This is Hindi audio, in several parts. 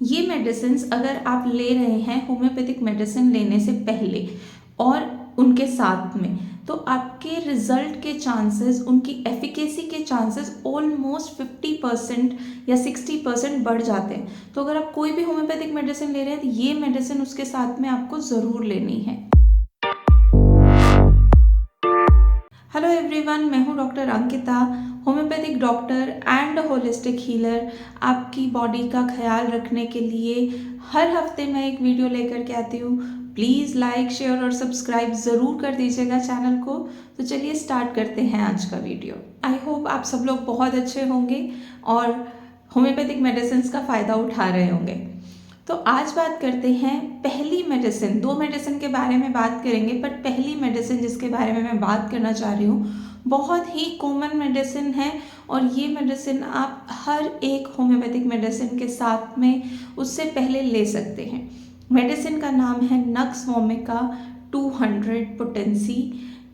ये मेडिसिन्स अगर आप ले रहे हैं होम्योपैथिक मेडिसिन लेने से पहले और उनके साथ में, तो आपके रिजल्ट के चांसेस, उनकी एफिकेसी के चांसेस ऑलमोस्ट 50% या 60% बढ़ जाते हैं। तो अगर आप कोई भी होम्योपैथिक मेडिसिन ले रहे हैं तो ये मेडिसिन उसके साथ में आपको ज़रूर लेनी है। हेलो एवरीवन, मैं हूँ doctor Ankita, homeopathic doctor and holistic healer. आपकी बॉडी का ख्याल रखने के लिए हर हफ्ते मैं एक वीडियो लेकर के आती हूँ। प्लीज़ लाइक, शेयर और सब्सक्राइब ज़रूर कर दीजिएगा चैनल को। तो चलिए स्टार्ट करते हैं आज का वीडियो। आई होप आप सब लोग बहुत अच्छे होंगे और होम्योपैथिक मेडिसिन का फ़ायदा उठा रहे होंगे। तो आज बात करते हैं पहली मेडिसिन। दो मेडिसिन के बारे में बात करेंगे, पर पहली मेडिसिन जिसके बारे में मैं बात करना चाह रही हूँ बहुत ही कॉमन मेडिसिन है और ये मेडिसिन आप हर एक होम्योपैथिक मेडिसिन के साथ में उससे पहले ले सकते हैं। मेडिसिन का नाम है नक्स वोमिका 200 पोटेंसी,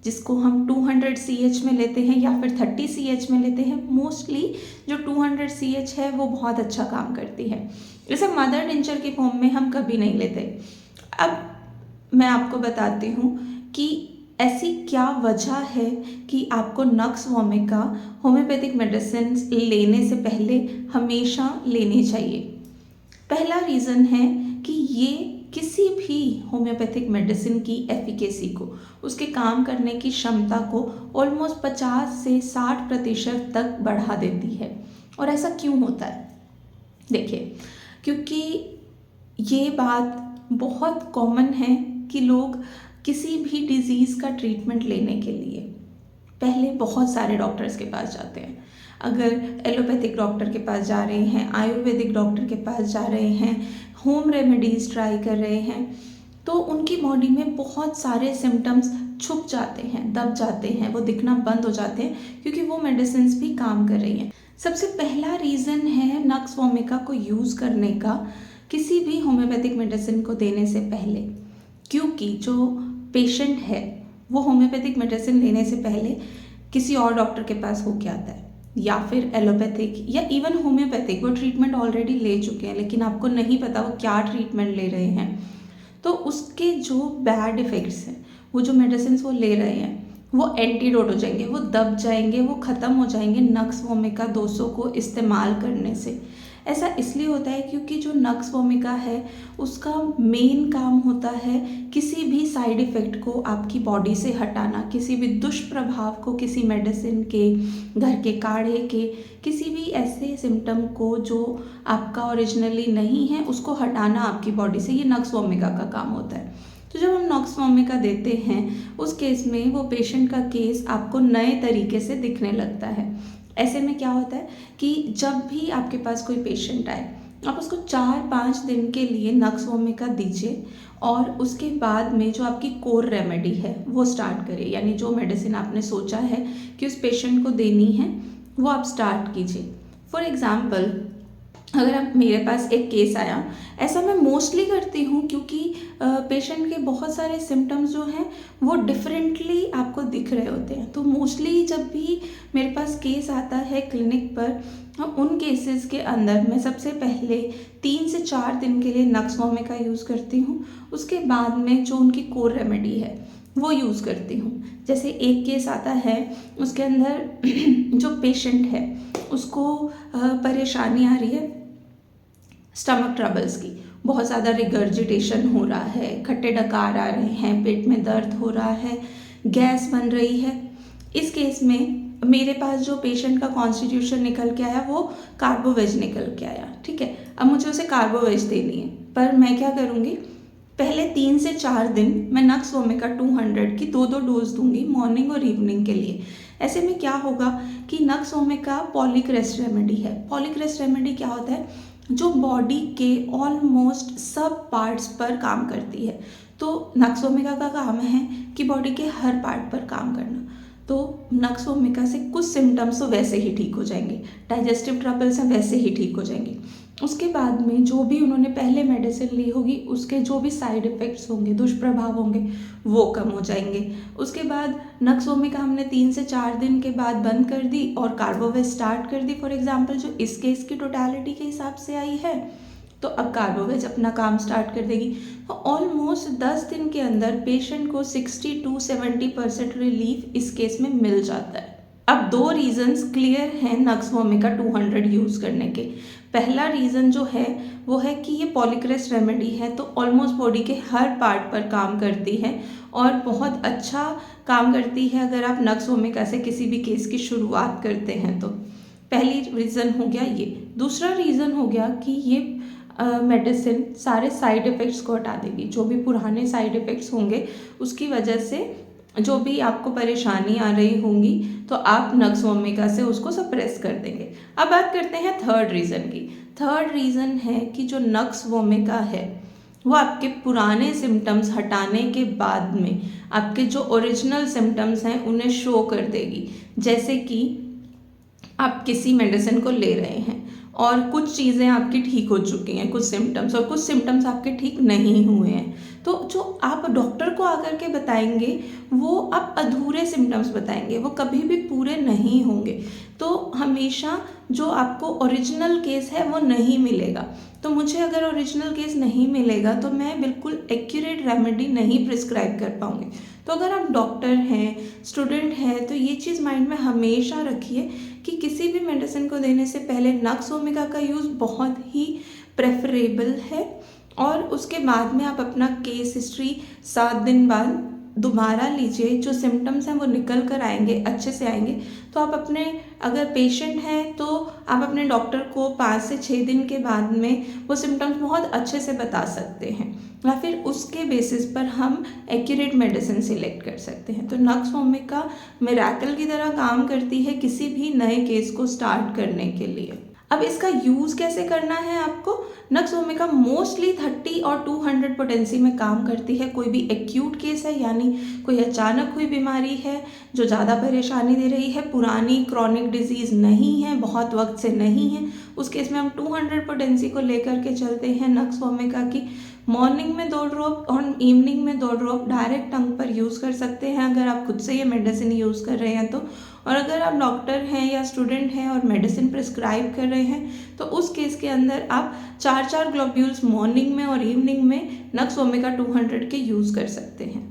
जिसको हम 200 CH में लेते हैं या फिर 30 CH में लेते हैं। मोस्टली जो 200 CH है वो बहुत अच्छा काम करती है। इसे मदर टिंचर की फॉर्म में हम कभी नहीं लेते। अब मैं आपको बताती हूँ कि ऐसी क्या वजह है कि आपको नक्स वोमिका होम्योपैथिक मेडिसिन लेने से पहले हमेशा लेनी चाहिए। पहला रीज़न है कि ये किसी भी होम्योपैथिक मेडिसिन की एफिकेसी को, उसके काम करने की क्षमता को ऑलमोस्ट 50 से 60% तक बढ़ा देती है। और ऐसा क्यों होता है? देखिए, क्योंकि ये बात बहुत कॉमन है कि लोग किसी भी डिज़ीज़ का ट्रीटमेंट लेने के लिए पहले बहुत सारे डॉक्टर्स के पास जाते हैं। अगर एलोपैथिक डॉक्टर के पास जा रहे हैं, आयुर्वेदिक डॉक्टर के पास जा रहे हैं, होम रेमेडीज़ ट्राई कर रहे हैं, तो उनकी बॉडी में बहुत सारे सिम्टम्स छुप जाते हैं, दब जाते हैं, वो दिखना बंद हो जाते हैं क्योंकि वो मेडिसिन भी काम कर रही हैं। सबसे पहला रीज़न है नक्स वोमिका को यूज़ करने का किसी भी होम्योपैथिक मेडिसिन को देने से पहले, क्योंकि जो पेशेंट है वो होम्योपैथिक मेडिसिन लेने से पहले किसी और डॉक्टर के पास होके आता है या फिर एलोपैथिक या इवन होम्योपैथिक, वो ट्रीटमेंट ऑलरेडी ले चुके हैं लेकिन आपको नहीं पता वो क्या ट्रीटमेंट ले रहे हैं। तो उसके जो बैड इफ़ेक्ट्स हैं, वो जो मेडिसिन वो ले रहे हैं वो एंटीडोट हो जाएंगे, वो दब जाएंगे, वो ख़त्म हो जाएंगे नक्स वोमिका 200 को इस्तेमाल करने से। ऐसा इसलिए होता है क्योंकि जो नक्स वोमिका है उसका मेन काम होता है किसी भी साइड इफ़ेक्ट को आपकी बॉडी से हटाना, किसी भी दुष्प्रभाव को, किसी मेडिसिन के, घर के काढ़े के, किसी भी ऐसे सिम्टम को जो आपका ओरिजिनली नहीं है उसको हटाना आपकी बॉडी से। ये नक्स वोमिका का काम होता है। तो जब हम नक्स वोमिका देते हैं उस केस में वो पेशेंट का केस आपको नए तरीके से दिखने लगता है। ऐसे में क्या होता है कि जब भी आपके पास कोई पेशेंट आए, आप उसको 4-5 दिन के लिए नक्स वोमिका दीजिए और उसके बाद में जो आपकी कोर रेमेडी है वो स्टार्ट करिए। यानी जो मेडिसिन आपने सोचा है कि उस पेशेंट को देनी है वो आप स्टार्ट कीजिए। फॉर एग्ज़ाम्पल, अगर आप मेरे पास एक केस आया, ऐसा मैं मोस्टली करती हूँ क्योंकि पेशेंट के बहुत सारे सिम्टम्स जो हैं वो डिफरेंटली आपको दिख रहे होते हैं। तो मोस्टली जब भी मेरे पास केस आता है क्लिनिक पर, उन केसेस के अंदर मैं सबसे पहले 3 से 4 दिन के लिए नक्स वोमिका यूज़ करती हूँ। उसके बाद में जो उनकी कोर रेमेडी है वो यूज़ करती हूँ। जैसे एक केस आता है, उसके अंदर जो पेशेंट है उसको परेशानी आ रही है स्टमक ट्रबल्स की, बहुत ज़्यादा रिगर्जिटेशन हो रहा है, खट्टे डकार आ रहे हैं, पेट में दर्द हो रहा है, गैस बन रही है। इस केस में मेरे पास जो पेशेंट का कॉन्स्टिट्यूशन निकल के आया वो कार्बोवेज निकल के आया। ठीक है, अब मुझे उसे कार्बोवेज देनी है, पर मैं क्या करूँगी, पहले 3 से 4 दिन मैं नक्स वोमिका 200 की 2-2 डोज दूंगी मॉर्निंग और इवनिंग के लिए। ऐसे में क्या होगा कि नक्स वोमिका पॉलीक्रेस्ट रेमेडी है। पॉलीक्रेस्ट रेमेडी क्या होता है, जो बॉडी के ऑलमोस्ट सब पार्ट्स पर काम करती है। तो नक्स वोमिका का काम है कि बॉडी के हर पार्ट पर काम करना। तो नक्स वोमिका से कुछ सिम्टम्स तो वैसे ही ठीक हो जाएंगे, डाइजेस्टिव ट्रबल्स हैं वैसे ही ठीक हो जाएंगे। उसके बाद में जो भी उन्होंने पहले मेडिसिन ली होगी उसके जो भी साइड इफ़ेक्ट्स होंगे, दुष्प्रभाव होंगे, वो कम हो जाएंगे। उसके बाद नक्स वोमिका हमने 3 से 4 दिन के बाद बंद कर दी और कार्बोवेज स्टार्ट कर दी। फॉर एग्जांपल, जो इस केस की टोटलिटी के हिसाब से आई है तो अब कार्बोवेज अपना काम स्टार्ट कर देगी। तो ऑलमोस्ट 10 दिन के अंदर पेशेंट को 60 to 70% रिलीफ इस केस में मिल जाता है। अब 2 रीजंस क्लियर हैं नक्स वोमिका 200 यूज़ करने के। पहला रीज़न जो है वो है कि ये पॉलीक्रेस्ट रेमेडी है, तो ऑलमोस्ट बॉडी के हर पार्ट पर काम करती है और बहुत अच्छा काम करती है अगर आप नक्स वोमिका से किसी भी केस की शुरुआत करते हैं तो। पहली रीज़न हो गया ये। दूसरा रीज़न हो गया कि ये मेडिसिन सारे साइड इफ़ेक्ट्स को हटा देगी। जो भी पुराने साइड इफ़ेक्ट्स होंगे उसकी वजह से जो भी आपको परेशानी आ रही होंगी तो आप नक्स वोमिका से उसको सप्रेस कर देंगे। अब बात करते हैं थर्ड रीज़न की। थर्ड रीज़न है कि जो नक्स वोमिका है वो आपके पुराने सिम्टम्स हटाने के बाद में आपके जो ओरिजिनल सिम्टम्स हैं उन्हें शो कर देगी। जैसे कि आप किसी मेडिसिन को ले रहे हैं और कुछ चीज़ें आपकी ठीक हो चुकी हैं, कुछ सिम्टम्स, और कुछ सिम्टम्स आपके ठीक नहीं हुए हैं, तो जो आप डॉक्टर को आकर के बताएंगे वो आप अधूरे सिम्टम्स बताएंगे, वो कभी भी पूरे नहीं होंगे। तो हमेशा जो आपको ओरिजिनल केस है वो नहीं मिलेगा। तो मुझे अगर ओरिजिनल केस नहीं मिलेगा तो मैं बिल्कुल एक्यूरेट रेमेडी नहीं प्रिस्क्राइब कर पाऊँगी। तो अगर आप डॉक्टर हैं, स्टूडेंट हैं, तो ये चीज़ माइंड में हमेशा रखिए कि किसी भी मेडिसिन को देने से पहले नक्स वोमिका का यूज़ बहुत ही प्रेफरेबल है, और उसके बाद में आप अपना केस हिस्ट्री 7 दिन बाद दोबारा लीजिए। जो सिम्टम्स हैं वो निकल कर आएंगे, अच्छे से आएंगे। तो आप अपने, अगर पेशेंट हैं तो आप अपने डॉक्टर को 5 से 6 दिन के बाद में वो सिम्टम्स बहुत अच्छे से बता सकते हैं, या फिर उसके बेसिस पर हम एक्यूरेट मेडिसिन सिलेक्ट कर सकते हैं। तो नक्स वोमिका मिरेकल की तरह काम करती है किसी भी नए केस को स्टार्ट करने के लिए। अब इसका यूज़ कैसे करना है आपको? नक्स वोमिका मोस्टली 30 और 200 पोटेंसी में काम करती है। कोई भी एक्यूट केस है, यानी कोई अचानक हुई बीमारी है जो ज़्यादा परेशानी दे रही है, पुरानी क्रॉनिक डिजीज़ नहीं है, बहुत वक्त से नहीं है, उस केस में हम 200 पोटेंसी को लेकर के चलते हैं। नक्स वोमिका की मॉर्निंग में 2 ड्रॉप और इवनिंग में 2 ड्रॉप डायरेक्ट टंग पर यूज़ कर सकते हैं अगर आप खुद से ये मेडिसिन यूज़ कर रहे हैं तो। और अगर आप डॉक्टर हैं या स्टूडेंट हैं और मेडिसिन प्रिस्क्राइब कर रहे हैं तो उस केस के अंदर आप 4-4 ग्लोब्यूल्स मॉर्निंग में और इवनिंग में नक्स वोमिका 200 के यूज़ कर सकते हैं।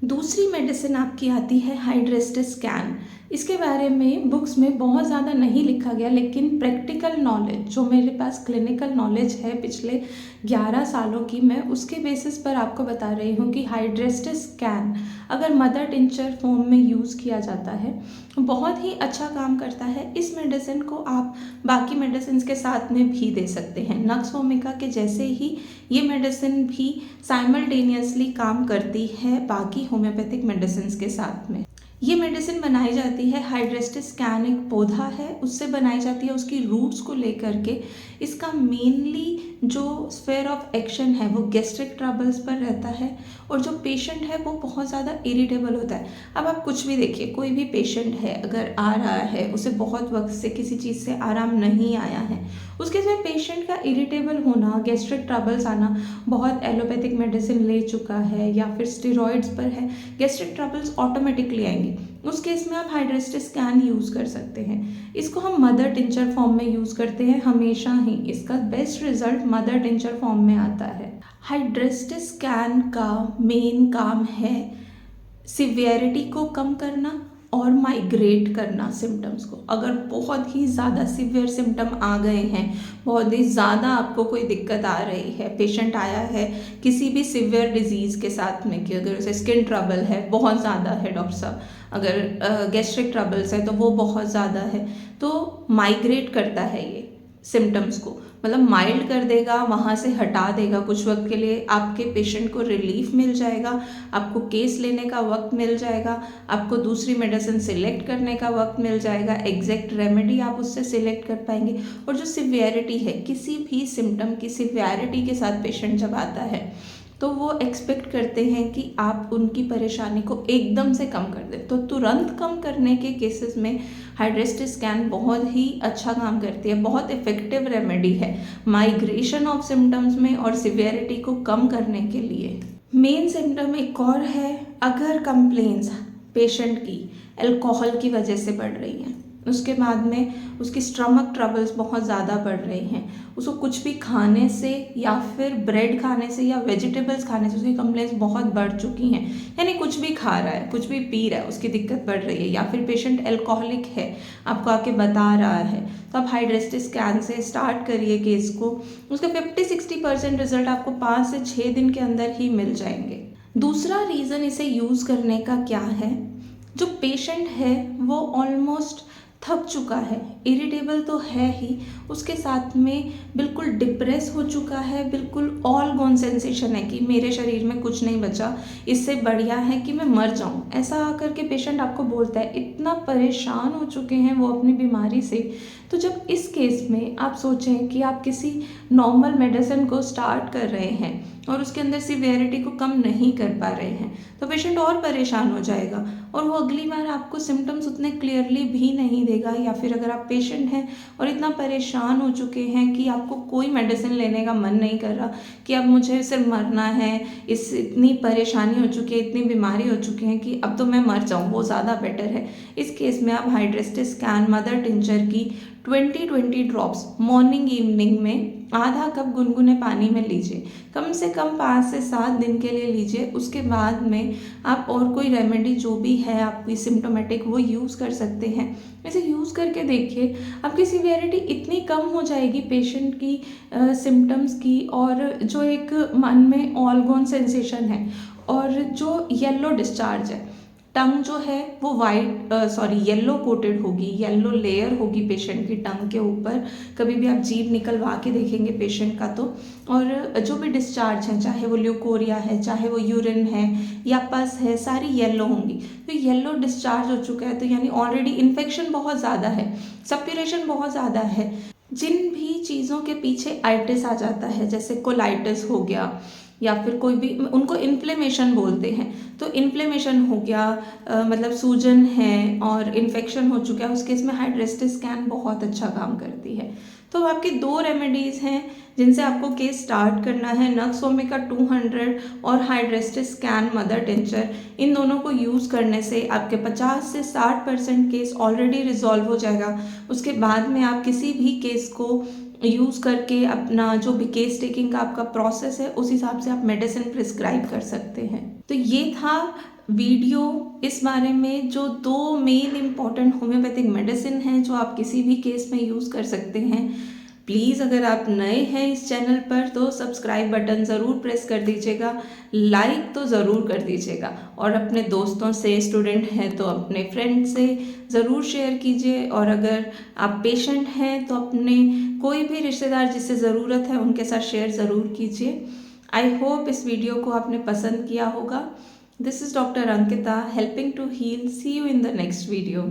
दूसरी मेडिसिन आपकी आती है हाइड्रेस्टिस स्कैन। इसके बारे में बुक्स में बहुत ज़्यादा नहीं लिखा गया, लेकिन प्रैक्टिकल नॉलेज जो मेरे पास क्लिनिकल नॉलेज है पिछले 11 सालों की, मैं उसके बेसिस पर आपको बता रही हूँ कि हाइड्रेस्टिस स्कैन अगर मदर टिंचर फॉर्म में यूज़ किया जाता है बहुत ही अच्छा काम करता है। इस मेडिसिन को आप बाकी मेडिसिन के साथ में भी दे सकते हैं। नक्स वोमिका के जैसे ही ये मेडिसिन भी साइमल्टेनियसली काम करती है बाकी होम्योपैथिक मेडिसिन के साथ में। ये मेडिसिन बनाई जाती है, हाइड्रेस्टिस स्कैन एक पौधा है उससे बनाई जाती है, उसकी रूट्स को लेकर के। इसका मेनली जो स्फेयर ऑफ एक्शन है वो गैस्ट्रिक ट्रबल्स पर रहता है, और जो पेशेंट है वो बहुत ज़्यादा इरिटेबल होता है। अब आप कुछ भी देखिए, कोई भी पेशेंट है अगर आ रहा है, उसे बहुत वक्त से किसी चीज़ से आराम नहीं आया है, उसके में पेशेंट का इरिटेबल होना, गैस्ट्रिक ट्रबल्स आना, बहुत एलोपैथिक मेडिसिन ले चुका है या फिर स्टेरॉइड्स पर है, गैस्ट्रिक ट्रबल्स ऑटोमेटिकली आएंगे। उस केस में आप हाइड्रेस्टिस स्कैन यूज़ कर सकते हैं। इसको हम मदर टिंचर फॉर्म में यूज़ करते हैं हमेशा ही। इसका best result mother tincture form में आता है। हाइड्रेस्टिस स्कैन का मेन काम है सिवियरिटी को कम करना और माइग्रेट करना सिम्टम्स को। अगर बहुत ही ज़्यादा सिवियर सिम्टम आ गए हैं, बहुत ही ज़्यादा आपको कोई दिक्कत आ रही है, पेशेंट आया है किसी भी सिवियर डिजीज़ के साथ में, कि अगर उसे स्किन ट्रबल है बहुत ज़्यादा है डॉक्टर साहब, अगर गैस्ट्रिक ट्रबल्स है तो वो बहुत ज़्यादा है, तो माइग्रेट करता है ये सिम्टम्स को, मतलब माइल्ड कर देगा, वहाँ से हटा देगा कुछ वक्त के लिए। आपके पेशेंट को रिलीफ मिल जाएगा, आपको केस लेने का वक्त मिल जाएगा, आपको दूसरी मेडिसिन सिलेक्ट करने का वक्त मिल जाएगा, एग्जैक्ट रेमेडी आप उससे सिलेक्ट कर पाएंगे। और जो सिवियरिटी है, किसी भी सिम्टम की सिवियरिटी के साथ पेशेंट जब आता है तो वो एक्सपेक्ट करते हैं कि आप उनकी परेशानी को एकदम से कम कर दें। तो तुरंत कम करने के केसेस में हाइड्रेस्टिस स्कैन बहुत ही अच्छा काम करती है, बहुत इफ़ेक्टिव रेमेडी है माइग्रेशन ऑफ सिम्टम्स में और सिवियरिटी को कम करने के लिए। मेन सिम्टम एक और है, अगर कंप्लेंट्स पेशेंट की अल्कोहल की वजह से बढ़ रही हैं, उसके बाद में उसकी स्टमक ट्रबल्स बहुत ज़्यादा बढ़ रही हैं, उसको कुछ भी खाने से या फिर ब्रेड खाने से या वेजिटेबल्स खाने से उसकी कंप्लेंट्स बहुत बढ़ चुकी हैं, यानी कुछ भी खा रहा है, कुछ भी पी रहा है, उसकी दिक्कत बढ़ रही है, या फिर पेशेंट एल्कोहलिक है, आपको आके बता रहा है, तो आप हाइड्रेस्टिस स्कैन से स्टार्ट करिए केस को। उसके 50-60% रिजल्ट आपको 5 से 6 दिन के अंदर ही मिल जाएंगे। दूसरा रीज़न इसे यूज़ करने का क्या है, जो पेशेंट है वो ऑलमोस्ट थक चुका है, इरिटेबल तो है ही, उसके साथ में बिल्कुल डिप्रेस हो चुका है, बिल्कुल ऑल गॉन सेंसेशन है कि मेरे शरीर में कुछ नहीं बचा, इससे बढ़िया है कि मैं मर जाऊं, ऐसा आकर के पेशेंट आपको बोलता है। इतना परेशान हो चुके हैं वो अपनी बीमारी से। तो जब इस केस में आप सोचें कि आप किसी नॉर्मल मेडिसिन को स्टार्ट कर रहे हैं और उसके अंदर सिवियरिटी को कम नहीं कर पा रहे हैं, तो पेशेंट और परेशान हो जाएगा और वो अगली बार आपको सिम्टम्स उतने क्लियरली भी नहीं देगा। या फिर अगर आप पेशेंट हैं और इतना परेशान हो चुके हैं कि आपको कोई मेडिसिन लेने का मन नहीं कर रहा, कि अब मुझे सिर्फ मरना है, इस इतनी परेशानी हो चुकी है, इतनी बीमारी हो चुकी है कि अब तो मैं मर जाऊँ, वो ज़्यादा बेटर है, इस केस में आप हाइड्रेस्टिस स्कैन मदर टिंचर की 20-20 ड्रॉप्स मॉर्निंग इवनिंग में आधा कप गुनगुने पानी में लीजिए, कम से कम 5 से 7 दिन के लिए लीजिए। उसके बाद में आप और कोई रेमेडी जो भी है आपकी सिम्टोमेटिक वो यूज़ कर सकते हैं। इसे यूज़ करके देखिए, आपकी सीवियरिटी इतनी कम हो जाएगी पेशेंट की सिम्टम्स की, और जो एक मन में ऑल गॉन सेंसेशन है और जो येलो डिस्चार्ज है, टंग जो है वो येलो कोटेड होगी, येलो लेयर होगी पेशेंट की टंग के ऊपर। कभी भी आप जीभ निकलवा के देखेंगे पेशेंट का तो, और जो भी डिस्चार्ज है, चाहे वो ल्यूकोरिया है, चाहे वो यूरिन है या पस है, सारी येलो होंगी। तो येलो डिस्चार्ज हो चुका है तो यानी ऑलरेडी इन्फेक्शन बहुत ज़्यादा है, सप्यूरेशन बहुत ज़्यादा है। जिन भी चीज़ों के पीछे आइटिस आ जाता है, जैसे कोलाइटिस हो गया या फिर कोई भी, उनको इन्फ्लेमेशन बोलते हैं, तो इन्फ्लेमेशन हो गया, मतलब सूजन है और इन्फेक्शन हो चुका है, उस केस में हाइड्रेस्टिस स्कैन बहुत अच्छा काम करती है। तो आपकी 2 रेमेडीज़ हैं जिनसे आपको केस स्टार्ट करना है, नक्स ओमेगा 200 और हाइड्रेस्टिस स्कैन मदर टिंचर। इन दोनों को यूज़ करने से आपके 50 से 60% केस ऑलरेडी रिजॉल्व हो जाएगा। उसके बाद में आप किसी भी केस को यूज़ करके अपना जो भी केस टेकिंग का आपका प्रोसेस है उस हिसाब से आप मेडिसिन प्रिस्क्राइब कर सकते हैं। तो ये था वीडियो इस बारे में, जो 2 मेन इम्पॉर्टेंट होम्योपैथिक मेडिसिन हैं जो आप किसी भी केस में यूज़ कर सकते हैं। प्लीज़ अगर आप नए हैं इस चैनल पर तो सब्सक्राइब बटन ज़रूर प्रेस कर दीजिएगा, लाइक तो ज़रूर कर दीजिएगा, और अपने दोस्तों से, स्टूडेंट हैं तो अपने फ्रेंड से ज़रूर शेयर कीजिए, और अगर आप पेशेंट हैं तो अपने कोई भी रिश्तेदार जिससे ज़रूरत है उनके साथ शेयर ज़रूर कीजिए। आई होप इस वीडियो को आपने पसंद किया होगा। This is doctor Ankita, helping to heal. See you in the next video.